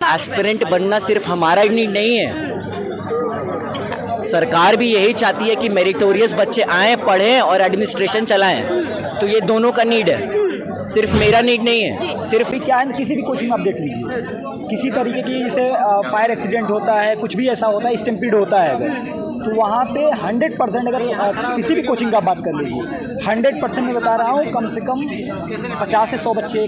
Aspirant बनना सिर्फ हमारा नीड नहीं है, सरकार भी यही चाहती है कि मेरिटोरियस बच्चे आएँ, पढ़ें और एडमिनिस्ट्रेशन चलाएं। तो ये दोनों का नीड है, सिर्फ मेरा नीड नहीं है। सिर्फ भी क्या है, किसी भी कोचिंग में आप देख लीजिए, किसी तरीके की जैसे फायर एक्सीडेंट होता है, कुछ भी ऐसा होता है, स्टैम्पीड होता है अगर, तो वहाँ पे 100% अगर किसी भी कोचिंग का बात कर लीजिए, 100% मैं बता रहा हूँ, कम से कम 50 से 100 बच्चे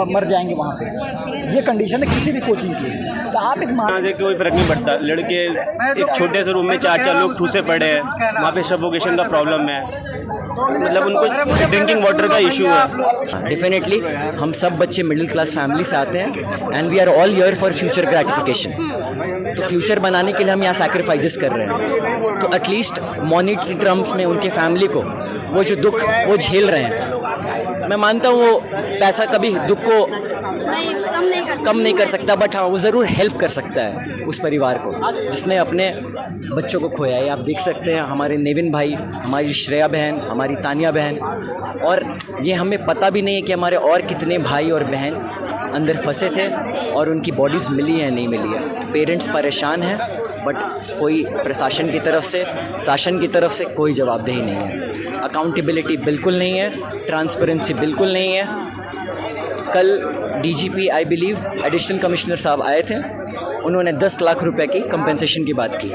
मर जाएंगे वहाँ पे। ये कंडीशन है किसी भी कोचिंग की। तो आप एक वहाँ से कोई फर्क नहीं पड़ता, लड़के एक छोटे से रूम में 4-4 लोग ठूसे पड़े हैं, वहाँ पे सफोकेशन का प्रॉब्लम है, मतलब उनको ड्रिंकिंग वाटर का इशू है। डेफिनेटली हम सब बच्चे मिडिल क्लास फैमिली से आते हैं and we are all here for future gratification. तो फ्यूचर बनाने के लिए हम यहाँ सैक्रिफाइसेस कर रहे हैं, तो एटलीस्ट मॉनिटरी टर्म्स में उनके फैमिली को वो जो दुख वो झेल रहे हैं, मैं मानता हूँ वो पैसा कभी दुख को कम नहीं कर सकता, बट हाँ वो ज़रूर हेल्प कर सकता है उस परिवार को जिसने अपने बच्चों को खोया है। आप देख सकते हैं हमारे नेविन भाई, हमारी श्रेया बहन, हमारी तानिया बहन, और ये हमें पता भी नहीं है कि हमारे और कितने भाई और बहन अंदर फंसे थे और उनकी बॉडीज़ मिली है नहीं मिली है। पेरेंट्स परेशान हैं, बट कोई प्रशासन की तरफ से, शासन की तरफ से कोई जवाबदेही नहीं है, अकाउंटेबिलिटी बिल्कुल नहीं है, ट्रांसपेरेंसी बिल्कुल नहीं है। कल DGP I believe additional commissioner साहब आए थे, उन्होंने 10 लाख रुपए की कंपेंसेशन की बात की।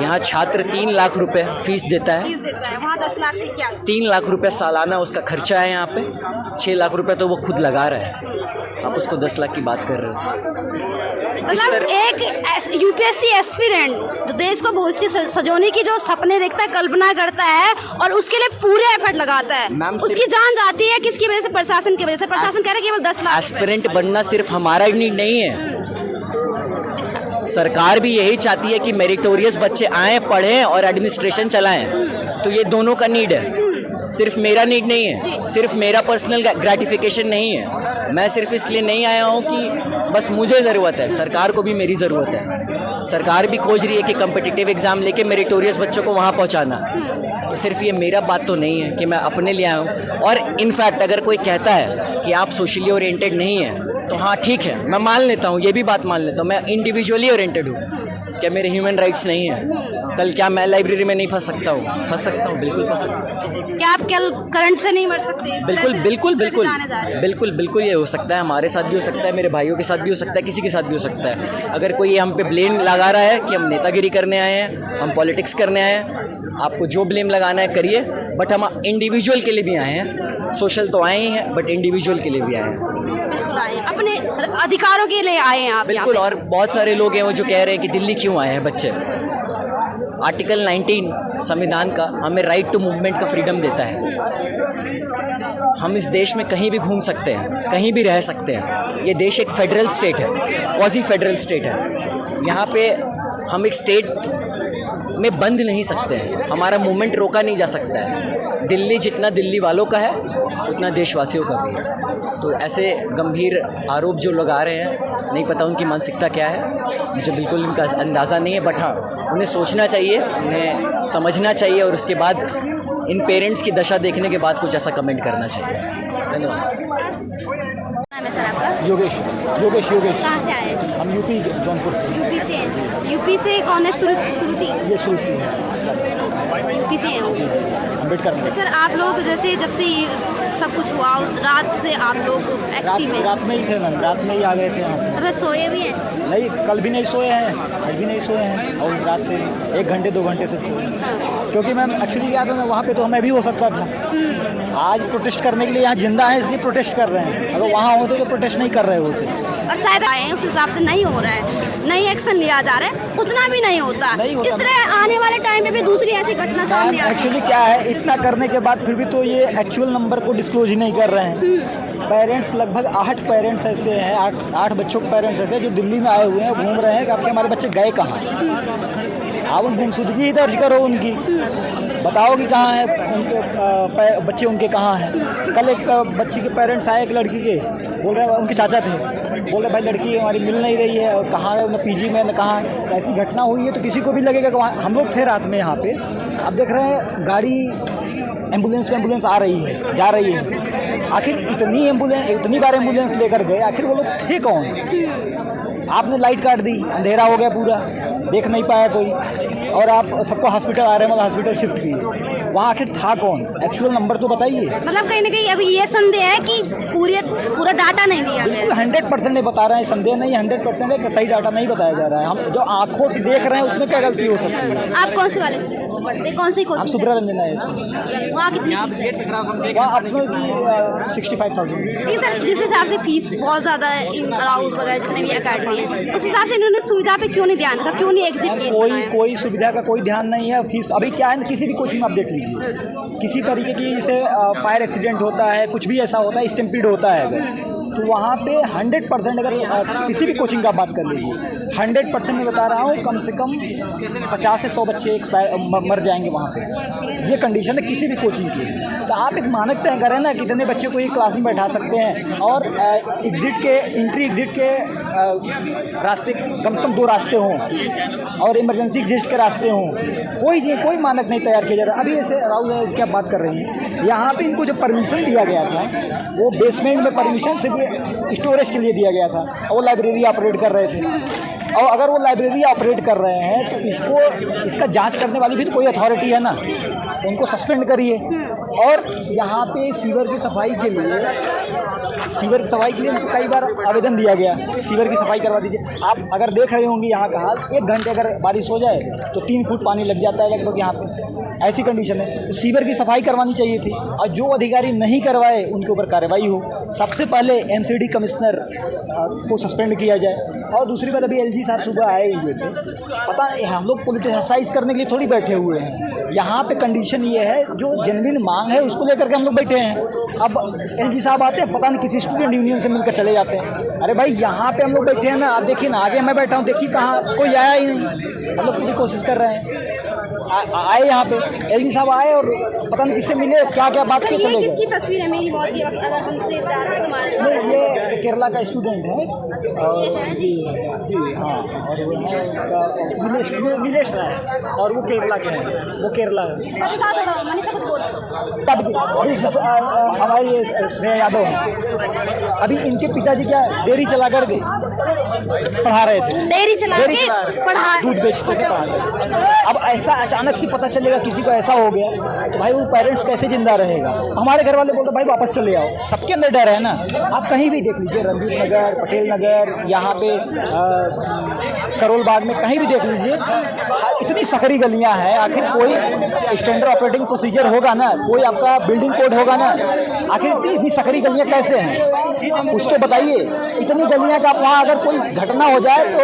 यहाँ छात्र 3 लाख रुपए फीस देता है, वहाँ 10 लाख से क्या? 3 लाख रुपए सालाना उसका खर्चा है। यहाँ पे 6 लाख रुपए तो वो खुद लगा रहा है, आप उसको 10 लाख की बात कर रहे हो। मतलब एक यूपीएससी एस्पिरेंट जो देश को भविष्य सजोने की जो सपने देखता है, कल्पना करता है और उसके लिए पूरे एफर्ट लगाता है, उसकी जान जाती है किसकी वजह से? प्रशासन की वजह से। प्रशासन कह रहा है केवल 10 लाख। एस्पिरेंट बनना सिर्फ हमारा नीड नहीं है, सरकार भी यही चाहती है कि मेरिटोरियस बच्चे आएँ, पढ़ें और एडमिनिस्ट्रेशन चलाएं। तो ये दोनों का नीड है, सिर्फ मेरा नीड नहीं है, सिर्फ मेरा पर्सनल ग्रेटिफिकेशन नहीं है। मैं सिर्फ इसलिए नहीं आया हूँ कि बस मुझे ज़रूरत है, सरकार को भी मेरी ज़रूरत है। सरकार भी खोज रही है कि कम्पिटिटिव एग्ज़ाम लेके मेरिटोरियस बच्चों को वहाँ पहुँचाना। तो सिर्फ ये मेरा बात तो नहीं है कि मैं अपने लिए आया हूँ। और इनफैक्ट अगर कोई कहता है कि आप सोशली ओरिएंटेड नहीं हैं, तो हाँ ठीक है, मैं मान लेता हूँ, ये भी बात मान लेता हूँ, मैं इंडिविजुअली ओरिएंटेड हूँ। क्या मेरे ह्यूमन राइट्स नहीं है? कल क्या मैं लाइब्रेरी में नहीं फंस सकता हूँ? फंस सकता हूँ, बिल्कुल फंस सकता हूँ। क्या आप कल करंट से नहीं मर सकते? बिल्कुल बिल्कुल बिल्कुल बिल्कुल बिल्कुल ये हो सकता है, हमारे साथ भी हो सकता है, मेरे भाइयों के साथ भी हो सकता है, किसी के साथ भी हो सकता है। अगर कोई हम पे ब्लेम लगा रहा है कि हम नेतागिरी करने आए हैं, हम पॉलिटिक्स करने आए हैं, आपको जो ब्लेम लगाना है करिए, बट हम इंडिविजुअल के लिए भी आए हैं। सोशल तो आए ही हैं, बट इंडिविजुअल के लिए भी आए हैं, अपने अधिकारों के लिए आए हैं आप। बिल्कुल। और बहुत सारे लोग हैं वो जो कह रहे हैं कि दिल्ली क्यों आए हैं बच्चे। आर्टिकल 19 संविधान का हमें राइट टू मूवमेंट का फ्रीडम देता है। हम इस देश में कहीं भी घूम सकते हैं, कहीं भी रह सकते हैं। ये देश एक फेडरल स्टेट है, क्वाजी फेडरल स्टेट है। यहाँ पे हम एक स्टेट में बंद नहीं सकते हैं, हमारा मूवमेंट रोका नहीं जा सकता है। दिल्ली जितना दिल्ली वालों का है उतना देशवासियों का भी है। तो ऐसे गंभीर आरोप जो लगा रहे हैं, नहीं पता उनकी मानसिकता क्या है, मुझे बिल्कुल उनका अंदाज़ा नहीं है, बट हाँ उन्हें सोचना चाहिए, उन्हें समझना चाहिए और उसके बाद इन पेरेंट्स की दशा देखने के बाद कुछ ऐसा कमेंट करना चाहिए। धन्यवाद। नाम है सर आपका? योगेश। कहाँ से आए? हम यूपी जौनपुर से। यूपी से हैं। यूपी से कौन है? श्रुति। ये श्रुति है, यूपी से हैं। अम्बेडकर में। सर आप लोग जैसे जब से ये सब कुछ हुआ, रात से आप लोग एक्टिव हैं? रात में ही थे मैम, रात में ही आ गए थे हम। मतलब सोए भी हैं? नहीं, कल भी नहीं सोए हैं, आज भी नहीं सोए हैं, और उस रात से 1 घंटे 2 घंटे से क्योंकि मैम एक्चुअली क्या था ना, वहाँ पे तो हमें भी हो सकता था। आज प्रोटेस्ट करने के लिए यहाँ जिंदा है, इसलिए प्रोटेस्ट कर रहे हैं। अगर वहाँ होते तो प्रोटेस्ट नहीं कर रहे होते। और शायद आए हैं उस हिसाब से नहीं हो रहा है, नहीं एक्शन लिया जा रहा है, उतना भी नहीं होता। इस तरह आने वाले टाइम में भी दूसरी ऐसी घटना सामने आ। एक्चुअली क्या है, इतना करने के बाद फिर भी तो ये एक्चुअल नंबर को डिस्क्लोज ही नहीं कर रहे हैं। पेरेंट्स लगभग 8 पेरेंट्स ऐसे हैं, 8 बच्चों के पेरेंट्स ऐसे जो दिल्ली में आए हुए हैं, घूम रहे हैं कि आपके हमारे बच्चे गए कहाँ। आप गुमशुदगी ही दर्ज करो उनकी, बताओ कि कहाँ है उनके बच्चे, उनके कहाँ हैं। कल एक बच्ची के पेरेंट्स आए, एक लड़की के, बोल रहे उनके चाचा थे, बोल रहे भाई लड़की हमारी मिल नहीं रही है, और कहाँ है, न पीजी में न कहाँ। ऐसी घटना हुई है तो किसी को भी लगेगा कि हम लोग थे रात में यहाँ पे। अब देख रहे हैं गाड़ी एम्बुलेंस आ रही है, जा रही है। आखिर इतनी बार एम्बुलेंस लेकर गए, आखिर वो लोग थे कौन? आपने लाइट काट दी, अंधेरा हो गया पूरा, देख नहीं पाया कोई, और आप सबको हॉस्पिटल आ रहे हैं, मतलब हॉस्पिटल शिफ्ट किए, वहाँ आखिर था कौन? एक्चुअल नंबर तो बताइए। मतलब कहीं ना कहीं अभी ये संदेह है कि पूरा डाटा नहीं दिया गया। 100% नहीं बता रहे हैं, संदेह नहीं, 100% है कि सही डाटा नहीं बताया जा रहा है। हम जो आंखों से देख रहे हैं उसमें क्या गलती हो सकती है? आप कौन से वाले स्कूल में पढ़ते, कौन सी हम कोचिंग? सुब्रा रंजना है इसमें। वहाँ कितनी? वहाँ ऑप्शनल की 65,000। लेकिन सर जिस हिसाब से फीस बहुत ज़्यादा है इन अराउंड वगैरह जितने भी अकेडमी है, उस हिसाब से इन्होंने सुविधा पे क्यों नहीं ध्यान रखा, क्यों नहीं एग्जिट गेट? कोई सुविधा का कोई ध्यान नहीं है। फीस अभी क्या है ना, किसी भी कोचिंग में आप देख लीजिए, किसी तरीके की जैसे फायर एक्सीडेंट होता है, कुछ भी ऐसा होता है, स्टैम्पीड होता है अगर, तो वहाँ पे 100% अगर किसी भी कोचिंग का बात कर लीजिए, 100% मैं बता रहा हूँ, कम से कम 50 से 100 बच्चे मर जाएंगे वहाँ पे। ये कंडीशन है किसी भी कोचिंग की। तो आप एक मानक तय करें ना, कितने बच्चे को एक क्लास में बैठा सकते हैं, और एंट्री एग्जिट के रास्ते कम से कम 2 रास्ते हों, और इमरजेंसी एग्जिट के रास्ते हों। कोई मानक नहीं तैयार किया जा रहा। अभी ऐसे राहुल है, इसकी आप बात कर रही हैं, यहाँ पे इनको जो परमिशन दिया गया था, वो बेसमेंट में परमिशन सिर्फ स्टोरेज के लिए दिया गया था, और वो लाइब्रेरी ऑपरेट कर रहे थे। और अगर वो लाइब्रेरी ऑपरेट कर रहे हैं तो इसका जांच करने वाली भी तो कोई अथॉरिटी है ना, उनको सस्पेंड करिए। और यहाँ पे सीवर की सफाई के लिए उनको कई बार आवेदन दिया गया, सीवर की सफाई करवा दीजिए। आप अगर देख रहे होंगे यहाँ का हाल, 1 घंटे अगर बारिश हो जाए तो 3 फुट पानी लग जाता है लगभग यहाँ पे, ऐसी कंडीशन है। तो सीवर की सफाई करवानी चाहिए थी, और जो अधिकारी नहीं करवाए उनके ऊपर कार्रवाई हो। सबसे पहले MCD कमिश्नर को सस्पेंड किया जाए। और दूसरी बात, अभी LG साहब सुबह आए हुए थे, पता है हम लोग पॉलिटिसाइज करने के लिए थोड़ी बैठे हुए हैं। यहाँ पे कंडीशन ये है, जो जेन्युइन मांग है उसको लेकर के हम लोग बैठे हैं। अब LG साहब आते हैं, पता नहीं किसी स्टूडेंट यूनियन से मिलकर चले जाते हैं। अरे भाई यहाँ पे हम लोग बैठे हैं ना, आप देखिए ना, आगे मैं बैठा हूँ, देखिए कहाँ कोई आया ही नहीं। हम लोग पूरी कोशिश कर रहे हैं, आए यहाँ पे LG साहब आए और पता नहीं किससे मिले, क्या क्या बात के चले गए। किसकी तस्वीर है मेरी मौत के वक्त, अगर हम चेक जा रहे हैं तुम्हारे? नहीं, ये केरला का स्टूडेंट है। जी हाँ, और वो है नीलेश राय, और वो केरला के हैं, वो केरला हमारी श्रेया यादव है। अभी इनके पिताजी क्या डेयरी चला कर पढ़ा रहे थे, डेयरी चला के पढ़ा, दूध बेचते थे, पढ़ा रहे। अब ऐसा अचानक से पता चलेगा किसी को ऐसा हो गया, तो भाई वो पेरेंट्स कैसे जिंदा रहेगा? हमारे घर वाले बोलते भाई वापस चले आओ, सबके अंदर डर है ना। आप कहीं भी देख लीजिए, रंजीत नगर, पटेल नगर, यहाँ पे करोल बाग में कहीं भी देख लीजिए, इतनी सकरी गलियां हैं। आखिर कोई स्टैंडर्ड ऑपरेटिंग प्रोसीजर होगा ना, कोई आपका बिल्डिंग कोड होगा ना, आखिर इतनी सकरी गलियां कैसे हैं? कुछ तो बताइए। इतनी गलियां का वहाँ अगर कोई घटना हो जाए तो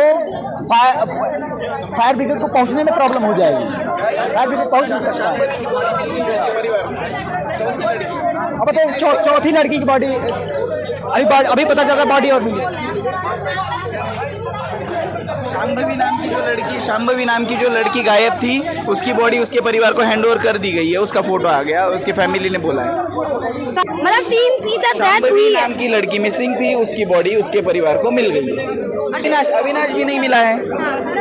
फायर ब्रिगेड को पहुँचने में प्रॉब्लम हो जाएगी, फायर ब्रिगेड पहुँच नहीं सकता है। अब बताइए, चौथी लड़की की बॉडी अभी पता चल रहा, बॉडी और मिली। शांभवी नाम की जो लड़की गायब थी, उसकी बॉडी उसके परिवार को हैंडओवर कर दी गई है। उसका फोटो आ गया, उसके फैमिली ने बोला है। मतलब 3 शांभवी नाम की लड़की मिसिंग थी, उसकी बॉडी उसके परिवार को मिल गई है। अविनाश भी नहीं मिला है,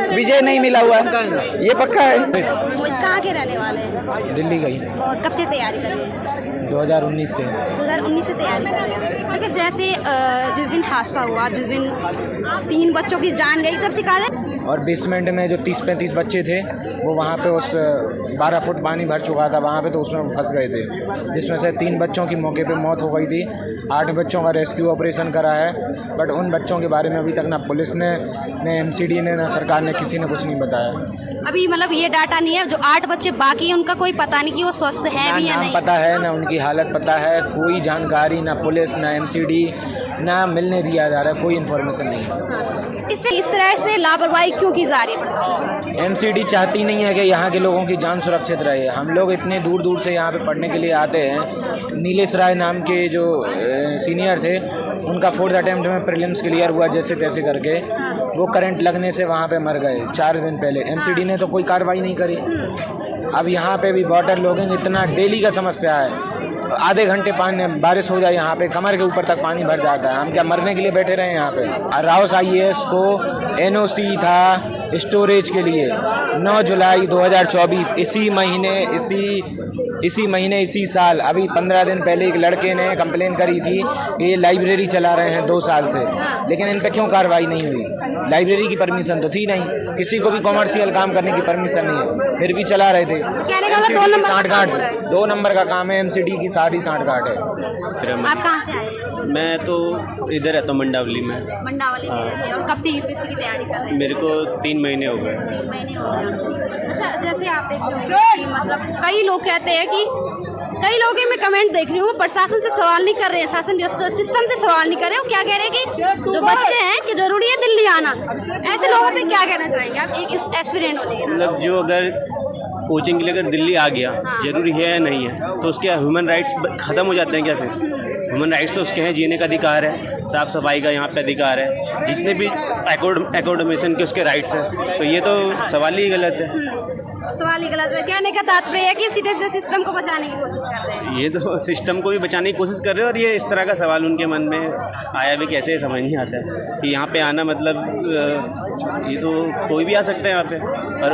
विजय नहीं मिला हुआ, ये पक्का है। कहाँ के रहने वाले हैं? दिल्ली गई। और कब से तैयारी कर रही है? 2019 से। 2019 से तैयारी कर रही है। वैसे जैसे जिस दिन हादसा हुआ, जिस दिन 3 बच्चों की जान गई, तब सिखा रहे। और बेसमेंट में जो 30-35 बच्चे थे, वो वहाँ पे उस 12 फुट पानी भर चुका था वहाँ पे, तो उसमें फंस गए थे, जिसमें से 3 बच्चों की मौके पे मौत हो गई थी। 8 बच्चों का रेस्क्यू ऑपरेशन करा है, बट उन बच्चों के बारे में अभी तक ना पुलिस ने, न MCD ने, ना सरकार ने, किसी ने कुछ नहीं बताया। अभी मतलब ये डाटा नहीं है, जो 8 बच्चे बाकी हैं उनका कोई पता नहीं कि वो स्वस्थ है भी या नहीं। पता है ना, उनकी हालत पता है, कोई जानकारी ना पुलिस ना MCD ना मिलने दिया जा रहा है, कोई इन्फॉर्मेशन नहीं। हाँ। इस तरह से लापरवाही क्यों की जा रही है? MCD चाहती नहीं है कि यहाँ के लोगों की जान सुरक्षित रहे। हम लोग इतने दूर दूर से यहाँ पे पढ़ने के लिए आते हैं। नीलेश राय नाम के जो सीनियर थे, उनका 4th अटेम्प्ट में प्रीलिम्स क्लियर हुआ जैसे तैसे करके, वो करंट लगने से वहाँ पे मर गए 4 दिन पहले। MCD ने तो कोई कार्रवाई नहीं करी। अब यहाँ पे भी वाटर लॉगिंग इतना डेली का समस्या है, आधे घंटे पानी बारिश हो जाए यहाँ पे कमर के ऊपर तक पानी भर जाता है। हम क्या मरने के लिए बैठे रहे यहाँ पे? राउस IAS को NOC था स्टोरेज के लिए 9 जुलाई 2024, इसी महीने, इसी इसी महीने इसी साल अभी 15 दिन पहले एक लड़के ने कंप्लेन करी थी कि ये लाइब्रेरी चला रहे हैं 2 साल से, लेकिन इन पे क्यों कार्रवाई नहीं हुई? लाइब्रेरी की परमिशन तो थी नहीं, किसी को भी कॉमर्शियल काम करने की परमिशन नहीं है, फिर भी चला रहे थे। कहने का मतलब 2 नंबर का काम हो रहा है। 2 नंबर का काम है, MCD की सारी सांठगांठ है। आप कहाँ से आए हैं? मैं तो इधर रहता हूँ मंडावली में। मंडावली में रहते हैं। और कब से यूपीएससी की तैयारी कर रहे हैं? मेरे को 3 महीने हो गए। 3 महीने हो गए। अच्छा, जैसे आप देख रहे हो कि मतलब कई लोग कहते हैं कि कई लोगों के मैं कमेंट देख रही हूँ, वो प्रशासन से सवाल नहीं कर रहे हैं, शासन व्यवस्था सिस्टम से सवाल नहीं कर रहे हैं। वो क्या कह रहे हैं कि जो बच्चे हैं कि जरूरी है दिल्ली आना। ऐसे लोगों पे क्या कहना चाहेंगे आप, एक एस्पिरेंट होने के नाते? मतलब जो अगर कोचिंग के लिए अगर दिल्ली आ गया, जरूरी है या नहीं है, तो उसके ह्यूमन राइट्स ख़त्म हो जाते हैं क्या? फिर ह्यूमन राइट्स तो उसके हैं, जीने का अधिकार है, साफ़ सफाई का यहाँ पे अधिकार है, जितने भी एकोमोडेशन के उसके राइट्स हैं, तो ये तो सवाल ही गलत है। सवाल ही गलत है। कहने का तात्पर्य है कि सीधे सीधे सिस्टम को बचाने की कोशिश कर रहे हैं। ये तो सिस्टम को भी बचाने की कोशिश कर रहे हैं, और ये इस तरह का सवाल उनके मन में आया भी कैसे समझ नहीं आता है कि यहाँ पे आना मतलब ये तो कोई भी आ सकता है यहाँ पे, और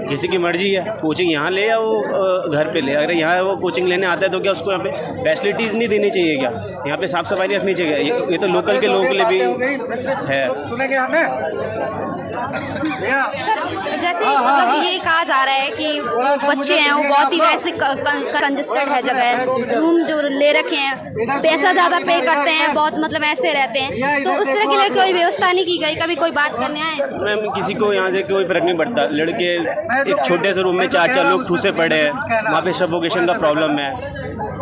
किसी की मर्जी है, कोचिंग यहाँ ले या वो घर पे ले। अगर यहाँ वो कोचिंग लेने आता है तो क्या उसको यहाँ पे फैसिलिटीज़ नहीं देनी चाहिए क्या? यहाँ पे साफ़ सफाई रखनी चाहिए। ये तो लोकल के लोगों के लिए भी है। सर, जैसे मतलब ये कहा जा रहा है कि जो बच्चे हैं वो बहुत ही वैसे कंजेस्टेड है जगह, रूम जो ले रखे हैं, पैसा ज़्यादा पे करते हैं, बहुत मतलब ऐसे रहते हैं, तो उस तरह के लिए कोई व्यवस्था नहीं की गई? कभी कोई बात करने आए? मैम, किसी को यहाँ से कोई फ़र्क नहीं पड़ता। लड़के एक छोटे से रूम में 4-4 लोग ठूसे पड़े हैं, वहाँ पे सफोकेशन का प्रॉब्लम है,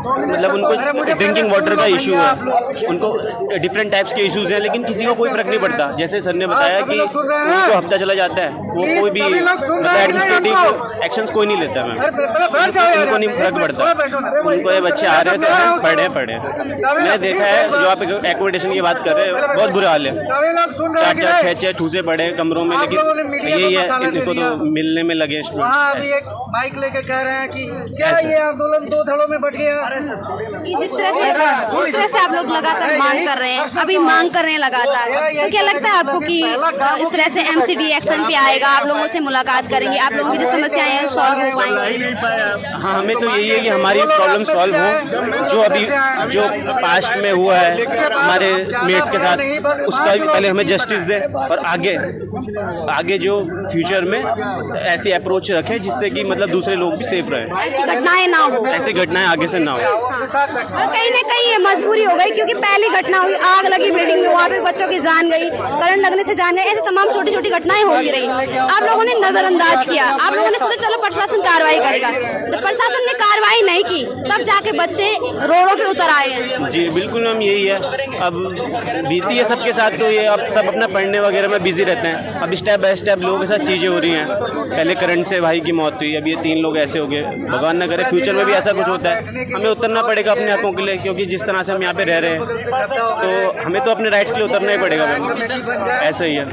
मतलब उनको ड्रिंकिंग वाटर का इशू है, उनको डिफरेंट टाइप्स के इश्यूज़ हैं, लेकिन किसी को कोई फ़र्क नहीं पड़ता। जैसे सर ने बताया कि उनको हफ्ता चला जाता है, वो कोई भी एडमिनिस्ट्रेटिव एक्शंस कोई नहीं लेता। मैम, उनको नहीं फर्क पड़ता, उनको ये बच्चे आ रहे हैं तो पढ़े। मैंने देखा है, जो आप एकोमोडेशन की बात कर रहे हैं, बहुत बुरा हाल है, 4-4, 6-6 ठूसे पड़े हैं कमरों में, लेकिन यही है, इनको तो मिलने में लगे। बाइक लेके कह रहे हैं कि क्या ये आंदोलन 2 धड़ों में बट गया। जिस तरह से आप लोग लगातार मांग कर रहे हैं, अभी मांग कर रहे हैं लगातार, तो क्या लगता है आपको कि इस तरह से MCD एक्शन पे आएगा, आप लोगों से मुलाकात करेंगे, आप लोगों की जो समस्याएं हैं सॉल्व हो पाएंगी? हाँ, हमें तो यही है कि हमारी प्रॉब्लम सॉल्व हो। जो अभी जो पास्ट में हुआ है हमारे मेट्स के साथ, उसका भी पहले हमें जस्टिस दे, और आगे जो फ्यूचर में ऐसी अप्रोच रखे जिससे कि मतलब दूसरे लोग भी सेफ रहे, ऐसी घटनाएं ना हो, ऐसी घटनाएं आगे से ना हो। और कहीं ना कहीं ये मजबूरी हो गई, क्योंकि पहली घटना हुई, आग लगी बिल्डिंग में, वहाँ पे बच्चों की जान गई, करंट लगने से जान गई, ऐसे तमाम छोटी छोटी घटनाएं होती रही। आप लोगों ने नजरअंदाज किया, आप लोगों ने सोचा चलो प्रशासन कार्रवाई करेगा, तो प्रशासन ने कार्रवाई नहीं की, तब जाके बच्चे रोडों पे उतर आए हैं। जी बिल्कुल मैम, यही है। अब बीती है सबके साथ, तो ये अब सब अपना पढ़ने वगैरह में बिजी रहते हैं। अब स्टेप बाय स्टेप लोगों के साथ चीज़ें हो रही हैं। पहले करंट से भाई की मौत हुई, अब ये 3 लोग ऐसे हो गए। भगवान न करे फ्यूचर में भी ऐसा कुछ होता है, हमें उतरना पड़ेगा अपने हकों के लिए, क्योंकि जिस तरह से हम यहाँ पे रह रहे हैं, तो हमें तो अपने राइट्स के लिए उतरना ही पड़ेगा। ऐसा ही है।